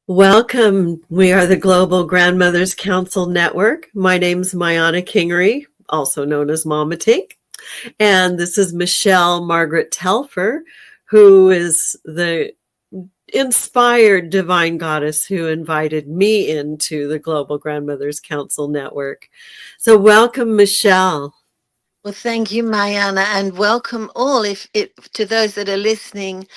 Welcome. We are the Global Grandmothers Council Network. My name's Mayana Kingery, also known as Mama Tink. And this is Michele Margaret Telfer, who is the inspired divine goddess who invited me into the Global Grandmothers Council Network. So welcome, Michele. Well, thank you, Mayana, and welcome all. If to those that are listening,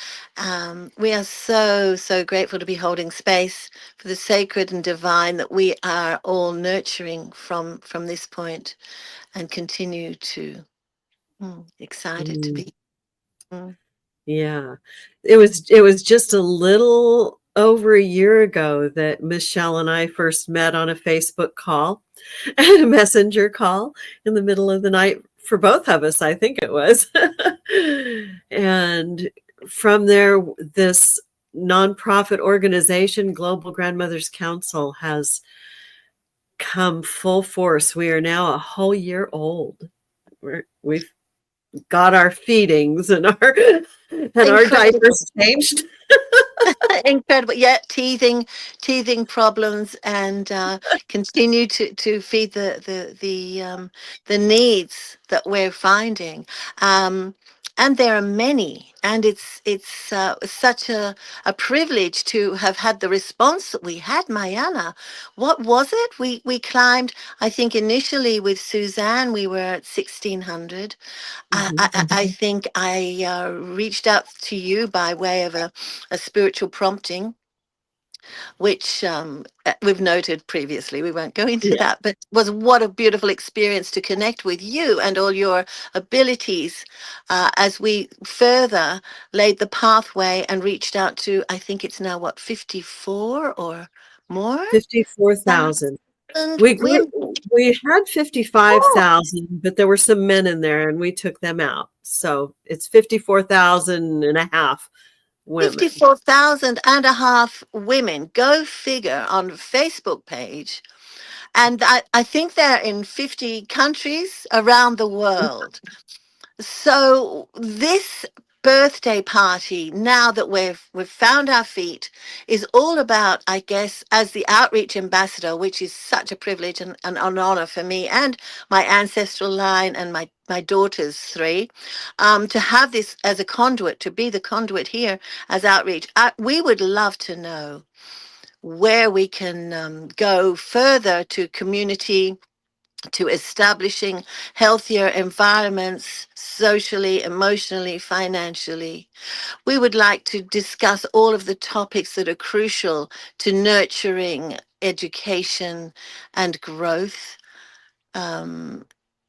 we are so grateful to be holding space for the sacred and divine that we are all nurturing from this point, and continue to excited to Mm, be. Mm. yeah. It was just a little over a year ago that Michele and I first met on a Facebook call and a messenger call in the middle of the night for both of us, I think it was. And from there, this nonprofit organization, Global Grandmothers Council, has come full force. We are now a whole year old. We've got our feedings and our Incredible. diapers changed. Incredible. Yeah, teething problems, and continue to feed the needs that we're finding. And there are many, and it's such a privilege to have had the response that we had, Mayana. What was it? We climbed, I think initially with Suzanne, we were at 1600. I think I reached out to you by way of a spiritual prompting, which we've noted previously. We won't go into Yeah. that, but was what a beautiful experience to connect with you and all your abilities as we further laid the pathway and reached out to, I think it's now what, 54 or more? 54,000. And We grew, women. we had 55,000, but there were some men in there and we took them out. So it's 54,000 and a half women. 54,000 and a half women. Go figure, on Facebook page. And I think they're in 50 countries around the world. So this birthday party, now that we've found our feet, is all about, I guess, as the outreach ambassador, which is such a privilege and an honor for me and my ancestral line and my daughters three, to have this as a conduit, to be the conduit here as outreach. We would love to know where we can go further to community, to establishing healthier environments socially, emotionally, financially. We would like to discuss all of the topics that are crucial to nurturing education and growth, um,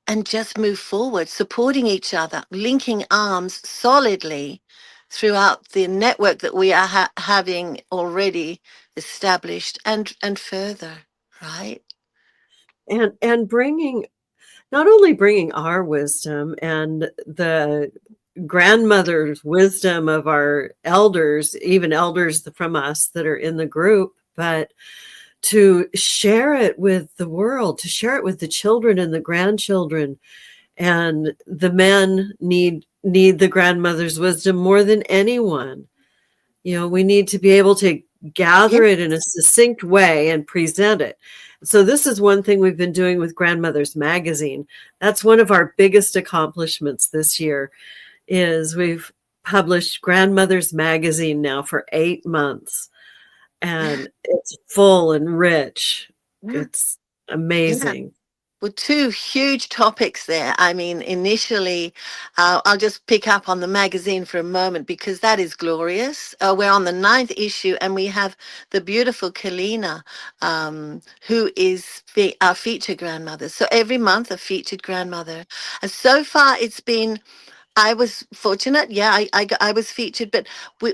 and just move forward, supporting each other, linking arms solidly throughout the network that we are having already established, and further, right? And bringing, not only bringing our wisdom and the grandmother's wisdom of our elders, even elders from us that are in the group, but to share it with the world, to share it with the children and the grandchildren. And the men need the grandmother's wisdom more than anyone. We need to be able to Yeah. gather it in a succinct way and present it. So this is one thing we've been doing with Grandmothers Magazine. That's one of our biggest accomplishments this year, is we've published Grandmothers Magazine now for 8 months, and it's full and rich. Yeah. It's Yeah. amazing. Well, two huge topics there. I mean, initially, I'll just pick up on the magazine for a moment because that is glorious. We're on the ninth issue, and we have the beautiful Kalina, who is our featured grandmother. So every month, a featured grandmother. And so far, it's been, I was fortunate. Yeah, I was featured, but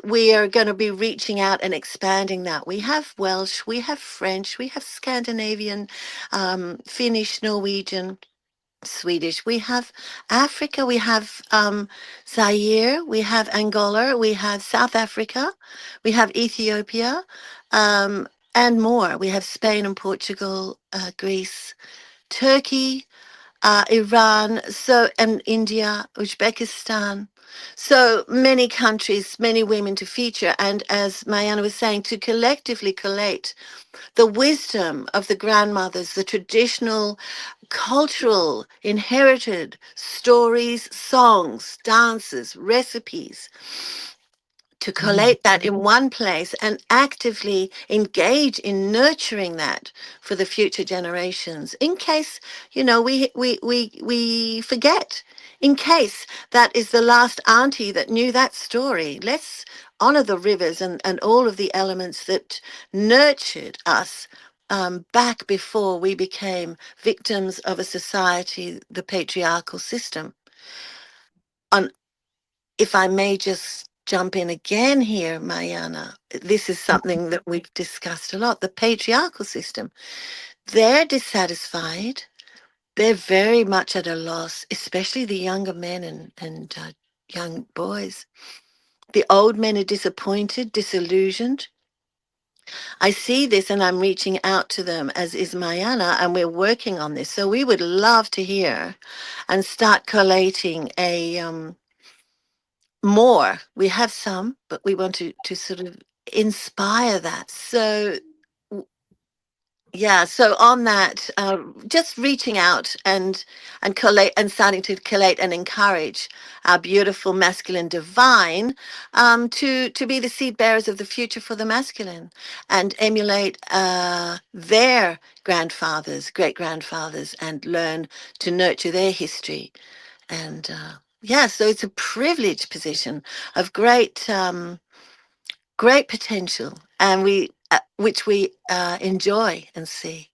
we are going to be reaching out and expanding that. We have Welsh, we have French, we have Scandinavian, Finnish, Norwegian, Swedish. We have Africa, we have Zaire, we have Angola, we have South Africa, we have Ethiopia, and more. We have Spain and Portugal, Greece, Turkey. Iran, so and India, Uzbekistan, so many countries, many women to feature, and as Mayana was saying, to collectively collate the wisdom of the grandmothers, the traditional, cultural, inherited stories, songs, dances, recipes, to Mm. collate that in one place and actively engage in nurturing that for the future generations in case we forget, in case that is the last auntie that knew that story. Let's honor the rivers and all of the elements that nurtured us back before we became victims of a society, the patriarchal system. On If I may just jump in again here, Mayana, this is something that we've discussed a lot. The patriarchal system, they're dissatisfied. They're very much at a loss, especially the younger men and young boys. The old men are disappointed, disillusioned. I see this and I'm reaching out to them, as is Mayana, and we're working on this. So we would love to hear and start collating a more. We have some, but we want to sort of inspire that. So yeah, so on that, just reaching out and collate and starting to collate and encourage our beautiful masculine divine to be the seed bearers of the future for the masculine and emulate their grandfathers, great grandfathers, and learn to nurture their history. And yeah, so it's a privileged position of great potential, and we which we enjoy and see.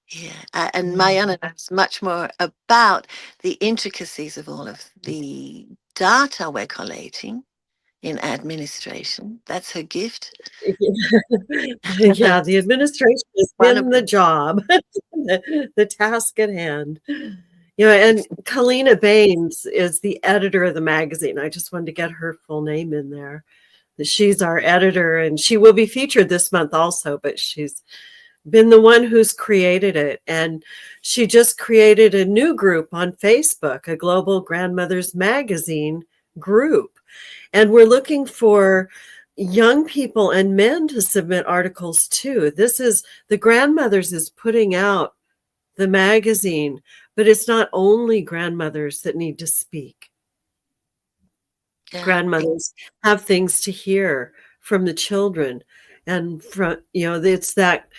Yeah, and Mayana knows much more about the intricacies of all of the data we're collating in administration. That's her gift. Yeah, the administration has been the Wonderful. job, the task at hand. You know, and Kalina Baines is the editor of the magazine. I just wanted to get her full name in there. She's our editor, and she will be featured this month also, but she's been the one who's created it. And she just created a new group on Facebook, a Global Grandmothers Magazine group. And we're looking for young people and men to submit articles too. This is the Grandmothers is putting out the magazine, but it's not only grandmothers that need to speak. Yeah, Grandmothers have things to hear from the children, and from, it's that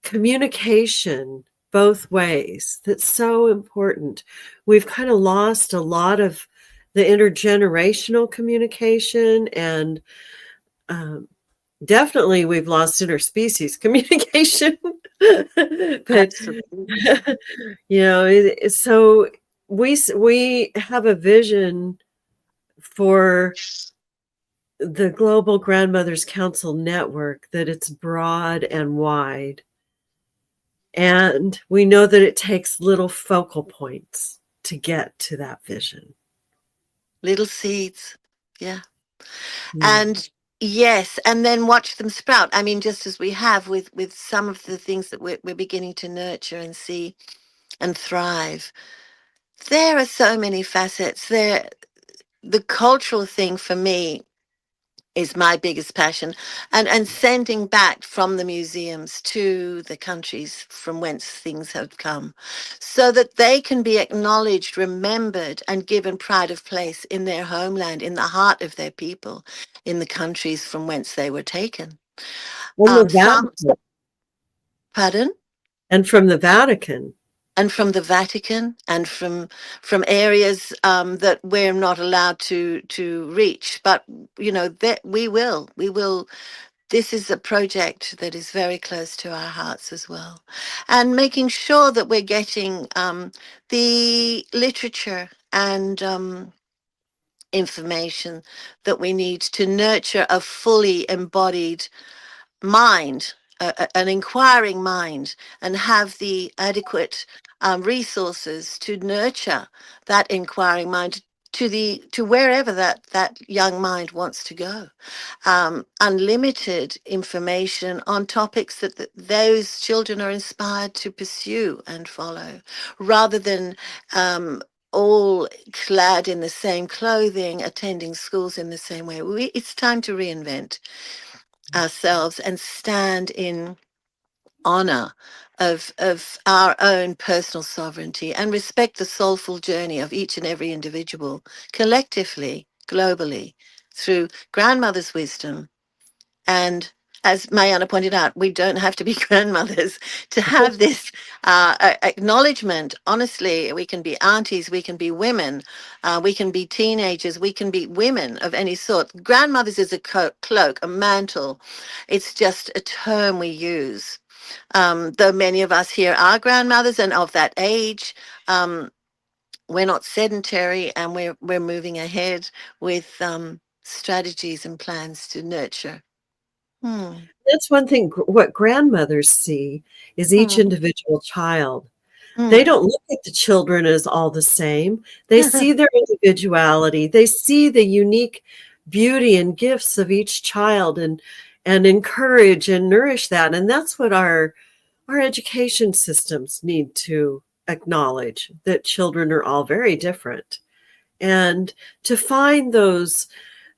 communication both ways that's so important. We've kind of lost a lot of the intergenerational communication, and um, definitely we've lost interspecies communication. But absolutely. so we have a vision for the Global Grandmothers Council network, that it's broad and wide. And we know that it takes little focal points to get to that vision. Little seeds. Yeah. Yeah. And yes, and then watch them sprout. I mean, just as we have with some of the things that we're beginning to nurture and see and thrive. There are so many facets. The cultural thing for me is my biggest passion, and sending back from the museums to the countries from whence things have come, so that they can be acknowledged, remembered, and given pride of place in their homeland, in the heart of their people, in the countries from whence they were taken. And the Some, Vatican. pardon? And from the Vatican. And from the Vatican, and from areas that we're not allowed to reach, but that we will. This is a project that is very close to our hearts as well, and making sure that we're getting the literature and information that we need to nurture a fully embodied mind, an inquiring mind, and have the adequate resources to nurture that inquiring mind, to wherever that young mind wants to go. Unlimited information on topics that those children are inspired to pursue and follow, rather than um, all clad in the same clothing, attending schools in the same way. It's time to reinvent ourselves and stand in honor of our own personal sovereignty and respect the soulful journey of each and every individual, collectively, globally, through grandmother's wisdom. And as Mayana pointed out, we don't have to be grandmothers to have this acknowledgement. Honestly, we can be aunties, we can be women, we can be teenagers, we can be women of any sort. Grandmothers is a cloak, a mantle. It's just a term we use. Though many of us here are grandmothers and of that age, we're not sedentary, and we're moving ahead with strategies and plans to nurture. Hmm. That's one thing. What grandmothers see is each Hmm. individual child. They Hmm. don't look at the children as all the same. They see their individuality. They see the unique beauty and gifts of each child, and encourage and nourish that. And that's what our education systems need to acknowledge, that children are all very different. And to find those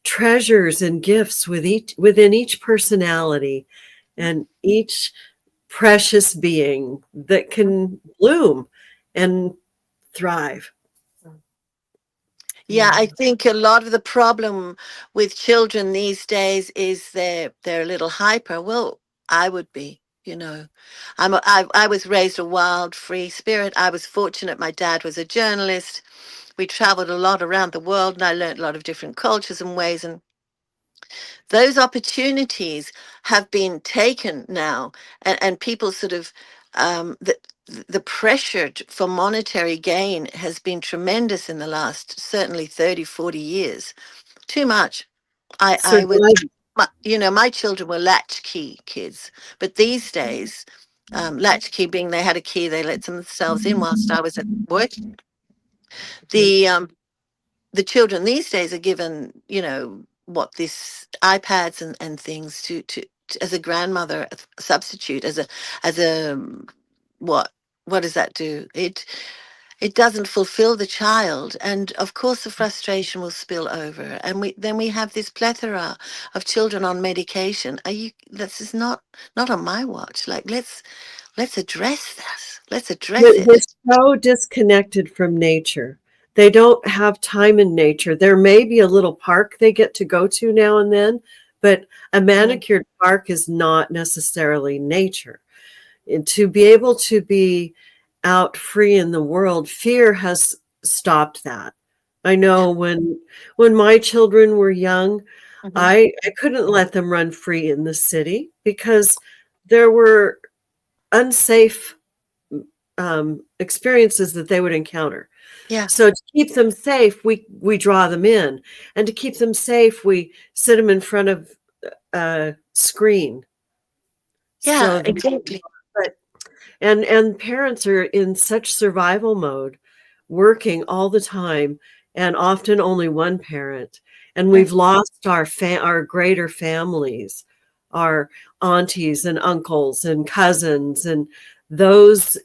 treasures and gifts within each personality and each precious being that can bloom and thrive. Yeah, Yeah. I think a lot of the problem with children these days is they're a little hyper. Well, I would be, you know. I was raised a wild, free spirit. I was fortunate. My dad was a journalist. We traveled a lot around the world, and I learned a lot of different cultures and ways. And those opportunities have been taken now, and people sort of the pressure for monetary gain has been tremendous in the last certainly 30, 40 years. Too much. So I do was, I. my children were latchkey kids, but these days, latchkey being they had a key, they let themselves in whilst I was at work. The the children these days are given, what this iPads and things as a grandmother substitute, as a what what does that do? It doesn't fulfill the child, and of course the frustration will spill over, and we have this plethora of children on medication. Are you This is not on my watch. Like, let's address this. Let's address They're it. so disconnected from nature. They don't have time in nature. There may be a little park they get to go to now and then, but a Mhm. manicured park is not necessarily nature. And to be able to be out free in the world, fear has stopped that. I Yeah. know when my children were young, Hmm. I couldn't let them run free in the city because there were unsafe experiences that they would encounter. Yeah. So to keep them safe, we draw them in, and to keep them safe, we sit them in front of a screen. Yeah. So, Exactly. but and parents are in such survival mode, working all the time, and often only one parent, and Mm. we've lost our greater families, our aunties and uncles and cousins, and those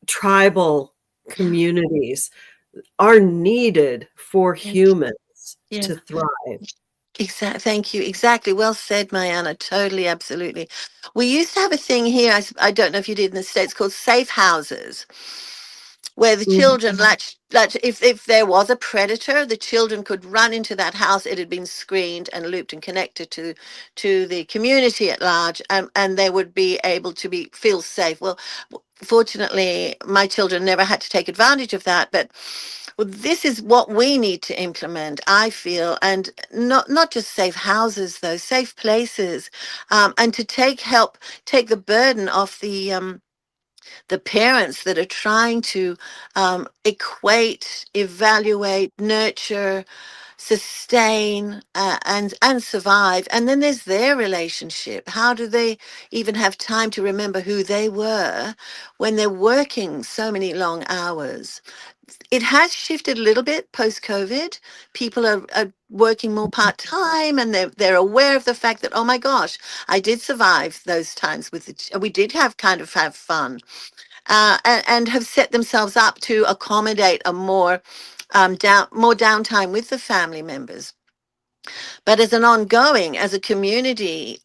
tribal Yeah. communities are needed for Yeah. humans Yeah. to thrive. Exactly. Thank you. Exactly. Well said, Mayana. Totally. Absolutely. We used to have a thing here. I don't know if you did in the States, called safe houses, where the Mhm. children latch if there was a predator, the children could run into that house. It had been screened and looped and connected to the community at large, and they would be able to be feel safe. Well, fortunately, my children never had to take advantage of that, but well, this is what we need to implement, I feel, and not just safe houses, though, safe places, and to take the burden off the parents that are trying to equate, evaluate, nurture sustain, and survive. And then there's their relationship. How do they even have time to remember who they were when they're working so many long hours? It has shifted a little bit post COVID. People are working more part time, and they're aware of the fact that, oh my gosh, I did survive those times with we did have fun, and have set themselves up to accommodate a more downtime with the family members. But as an ongoing, as a community,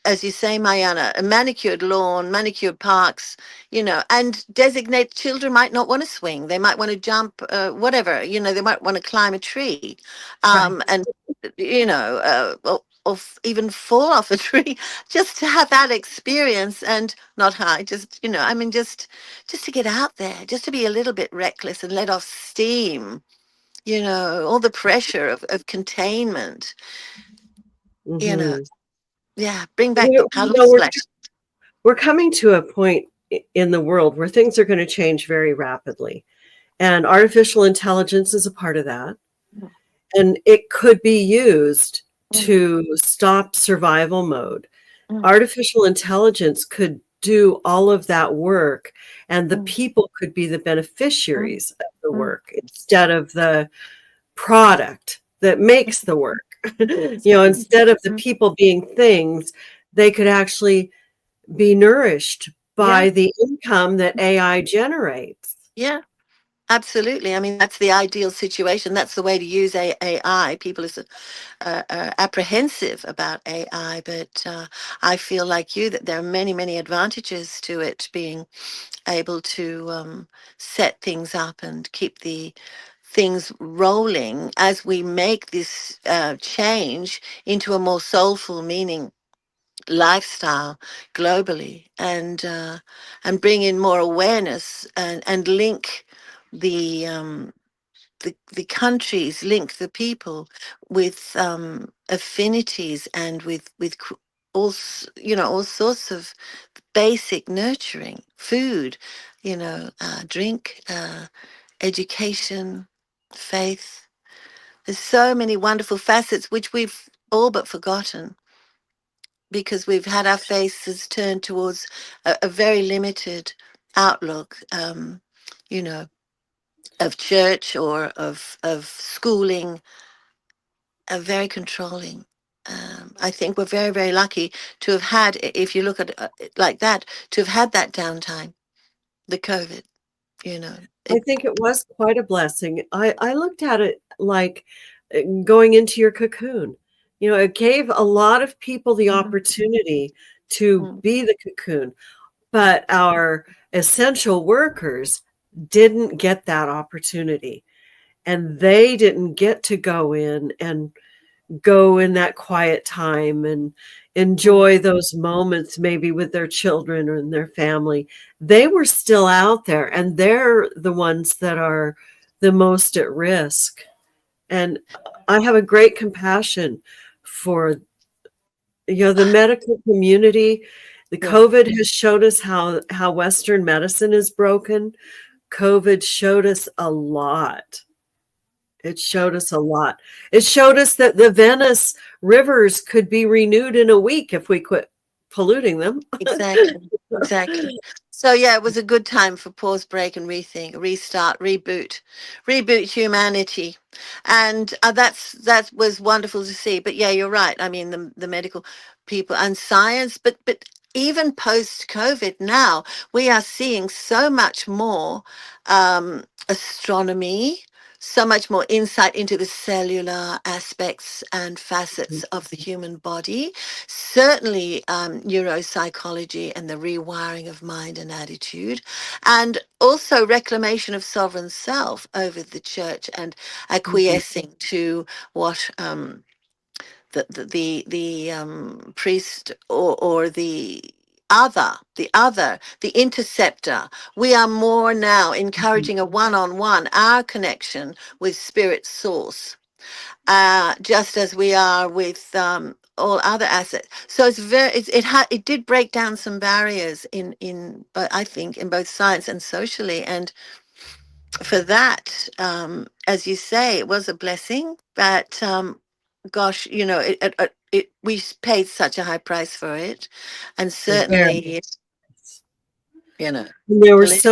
as you say, Mayana, a manicured lawn, manicured parks, and designate children might not want to swing. They might want to jump, whatever, they might want to climb a tree, Right. and, or even fall off a tree, just to have that experience, and not high, just, I mean, just to get out there, just to be a little bit reckless and let off steam, all the pressure of containment, you know, Hmm. yeah, bring back the You paddle know, we're splash. we're coming to a point in the world where things are going to change very rapidly, and artificial intelligence is a part of that. And it could be used Mm, to stop survival mode. mm, Artificial intelligence could do all of that work, and the mm, people could be the mm, beneficiaries of the mm, work instead of the product that makes the work. mm, Instead of the mm. people being things, they could actually be nourished Yeah, by the income that AI generates. yeah, absolutely. I mean, that's the ideal situation. That's the way to use AI. People are apprehensive about AI, but I feel like you that there are many, many advantages to it being able to set things up and keep the things rolling as we make this change into a more soulful meaning lifestyle globally, and bring in more awareness, and link the the countries, link the people with affinities, and with all sorts of basic nurturing food, drink, education, faith. There's so many wonderful facets which we've all but forgotten, because we've had our faces turned towards a very limited outlook, you know, of church or of schooling, very controlling. I think we're very, very lucky to have had, if you look at it like that, to have had that downtime, the COVID, you know. I It, think it was quite a blessing. I looked at it like going into your cocoon. It gave a lot of people the Mhm. opportunity to Mm, be the cocoon, but our essential workers didn't get that opportunity. And they didn't get to go in that quiet time and mm, enjoy those moments maybe with their children or in their family. They were still out there, and they're the ones that are the most at risk. And I have a great compassion for the medical community. The yeah, COVID has showed us how Western medicine is broken. COVID showed us a lot. It showed us a lot. It showed us that the Venice rivers could be renewed in a week if we quit polluting them. exactly, exactly. So yeah, it was a good time for pause, break, and rethink, restart, reboot humanity, and that was wonderful to see. But yeah, you're right. I mean, the medical people and science, but even post COVID, now we are seeing so much more astronomy, so much more insight into the cellular aspects and facets of the human body. Certainly, neuropsychology and the rewiring of mind and attitude, and also reclamation of sovereign self over the church, and acquiescing to what the priest, or the interceptor. We are more now encouraging a one-on-one, our connection with spirit source, just as we are with all other assets. So it did break down some barriers but I think in both science and socially, and for that, as you say, it was a blessing. But gosh, we paid such a high price for it, and Very. certainly, you know, And there the were list.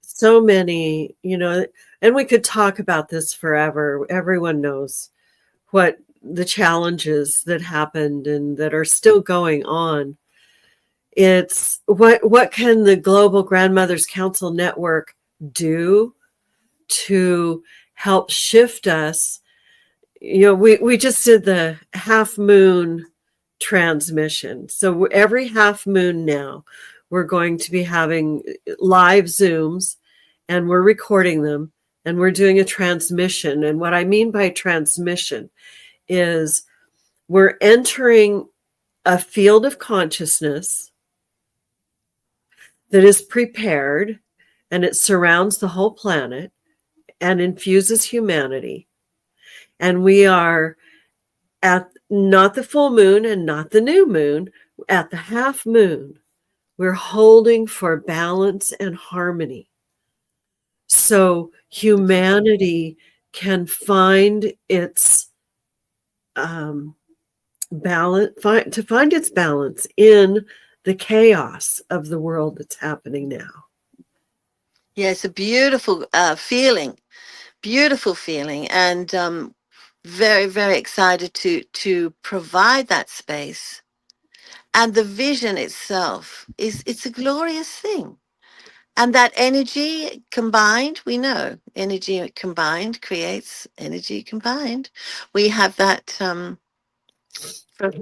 so many, and we could talk about this forever. Everyone knows what the challenges that happened and that are still going on. It's what can the Global Grandmothers Council Network do to help shift us? We just did the half moon transmission. So every half moon now, we're going to be having live Zooms, and we're recording them, and we're doing a transmission. And what I mean by transmission is we're entering a field of consciousness that is prepared, and it surrounds the whole planet and infuses humanity. And we are at not the full moon and not the new moon, at the half moon. We're holding for balance and harmony. So humanity can find its balance, find its balance in the chaos of the world that's happening now. Yeah, it's a beautiful feeling, beautiful feeling, and very, very excited to provide that space. And the vision itself it's a glorious thing. And that energy combined, we know energy combined creates energy combined. We have that from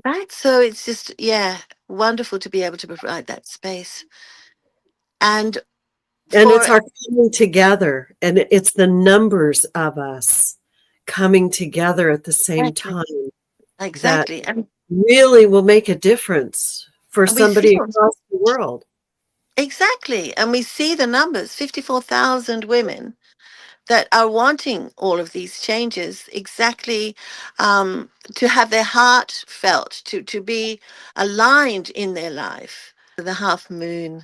that. So it's just, yeah, wonderful to be able to provide that space. And And for it's our coming together, and it's the numbers of us coming together at the same exactly, time that exactly. And really will make a difference for we somebody feel across the world. exactly. And we see the numbers 54,000 women that are wanting all of these changes exactly, to have their heart felt, to be aligned in their life. The half moon,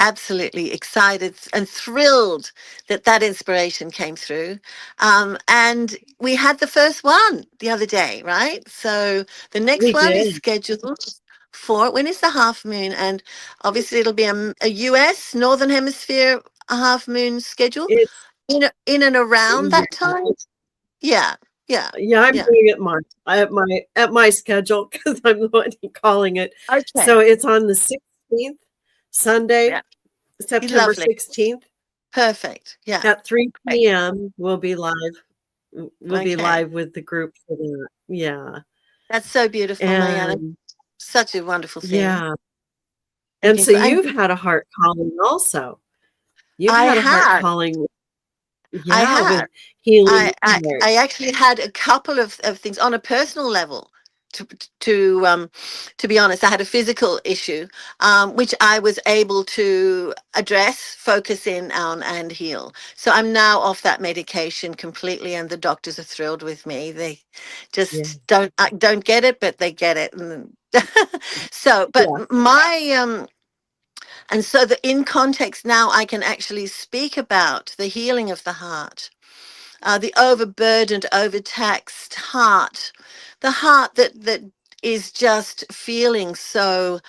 absolutely excited and thrilled that that inspiration came through. And we had the first one the other day, right? So the next We one is did. scheduled for when is the half moon? And obviously it'll be a US, Northern Hemisphere half moon schedule It's in and around yeah, that time. Yeah, yeah, yeah. I'm yeah. doing it at my schedule because I'm the one calling it. Okay. So it's on the 16th, Sunday, Yeah. September Lovely. 16th Perfect. Yeah. at 3 Great. p.m. We'll be live. We'll be Okay. live with the group for that. Yeah, That's so beautiful, Mayana. and Such a wonderful thing. yeah, and Looking so for, and you've had a heart calling also. You've I had a heart had, calling, I yeah, had. with healing I, the I heart. I actually had a couple of things on a personal level. To to um to be honest, I had a physical issue, which I was able to address, focus in on, and heal. So I'm now off that medication completely, and the doctors are thrilled with me. They Yeah, just don't get it, but they get it. And so, but yeah. my and so the in context now, I can actually speak about the healing of the heart, the overburdened, overtaxed heart, the heart that is just feeling so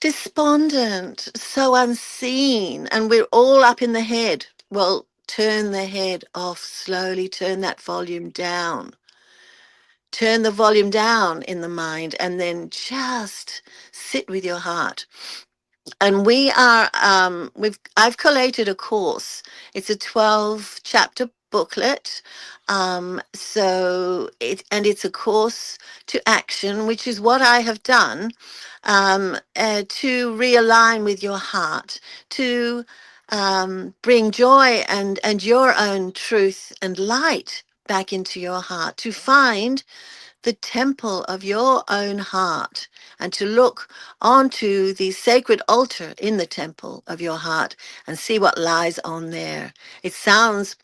despondent, so unseen, and we're all up in the head. Well, turn the head off slowly, turn that volume down. Turn the volume down in the mind, and then just sit with your heart. And I've collated a course. It's a 12 chapter booklet. It's a course to action, which is what I have done, to realign with your heart, to bring joy and your own truth and light back into your heart, to find the temple of your own heart, and to look onto the sacred altar in the temple of your heart and see what lies on there. It sounds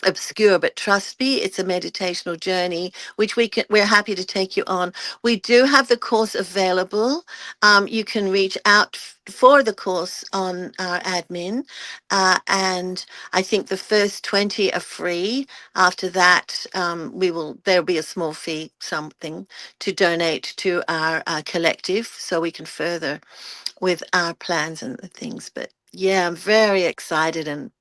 obscure, but trust me, it's a meditational journey which we're happy to take you on. We do have the course available. You can reach out for the course on our admin, and I think the first 20 are free. After that, there'll be a small fee, something, to donate to our collective so we can further with our plans and the things. But yeah, I'm very excited and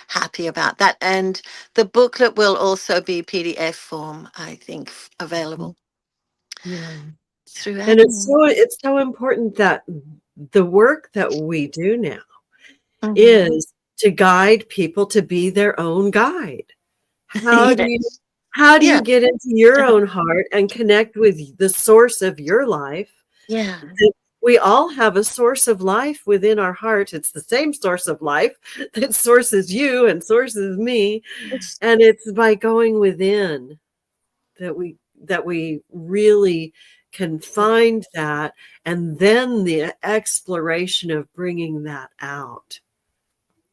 happy about that. And the booklet will also be PDF form, I think, available Yeah. through And admin. it's so important that the work that we do now Mm-hmm. is to guide people to be their own guide. How do you Yes. how do Yeah. you get into your own heart and connect with the source of your life? Yeah. We all have a source of life within our heart. It's the same source of life that sources you and sources me. It's And it's by going within that we really can find that, and then the exploration of bringing that out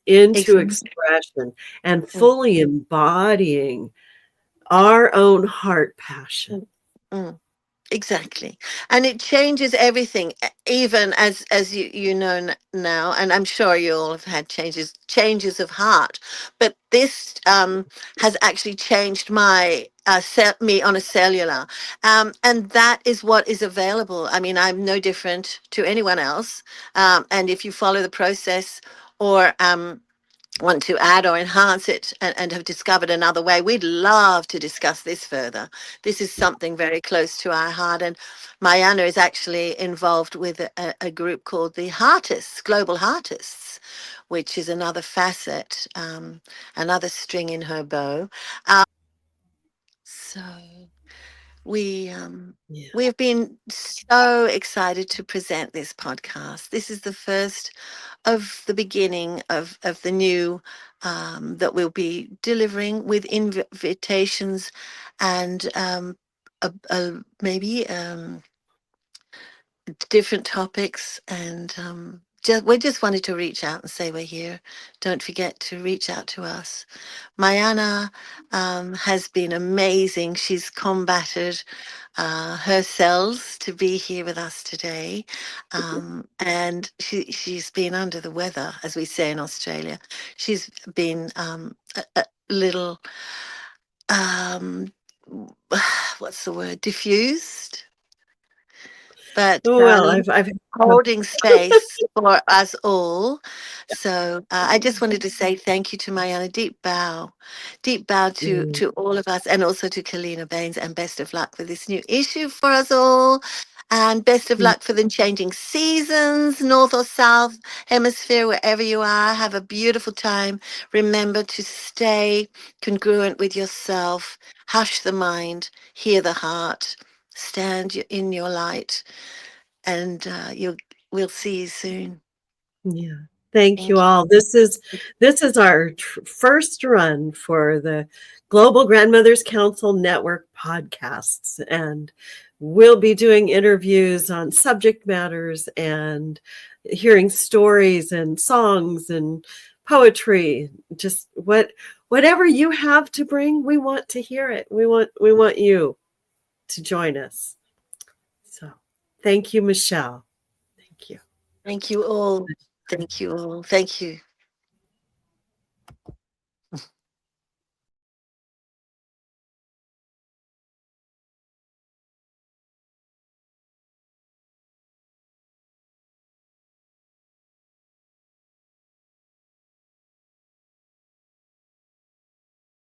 into exactly. expression and fully embodying our own heart passion. Mm. Exactly. And it changes everything, even as you know now, and I'm sure you all have had changes of heart, but this has actually changed my me on a cellular, and that is what is available. I mean, I'm no different to anyone else, and if you follow the process, or want to add or enhance it, and have discovered another way, we'd love to discuss this further. This is something very close to our heart. And Mayana is actually involved with a group called the Heartists, Global Heartists, which is another facet, another string in her bow. So we Yeah. we have been so excited to present this podcast. This is the first of the beginning of the new, that we'll be delivering with invitations, and maybe different topics. And we just wanted to reach out and say we're here. Don't forget to reach out to us. Mayana has been amazing. She's combated her cells to be here with us today. And she's been under the weather, as we say in Australia. She's been a little, um, what's the word, diffused, but Oh, well, I've holding space for us all. So I just wanted to say thank you to Mayana. Deep bow to all of us, and also to Kalina Baines, and best of luck with this new issue for us all. And best of luck for the changing seasons, north or south hemisphere, wherever you are. Have a beautiful time. Remember to stay congruent with yourself. Hush the mind, hear the heart, stand in your light, and we'll see you soon. Yeah. Thank you Thank all. This is our first run for the Global Grandmothers Council Network podcasts, and we'll be doing interviews on subject matters and hearing stories and songs and poetry. Just whatever you have to bring, we want to hear it. We want you to join us. So, thank you, Michele. Thank you. thank you all. Thank you all. Thank you.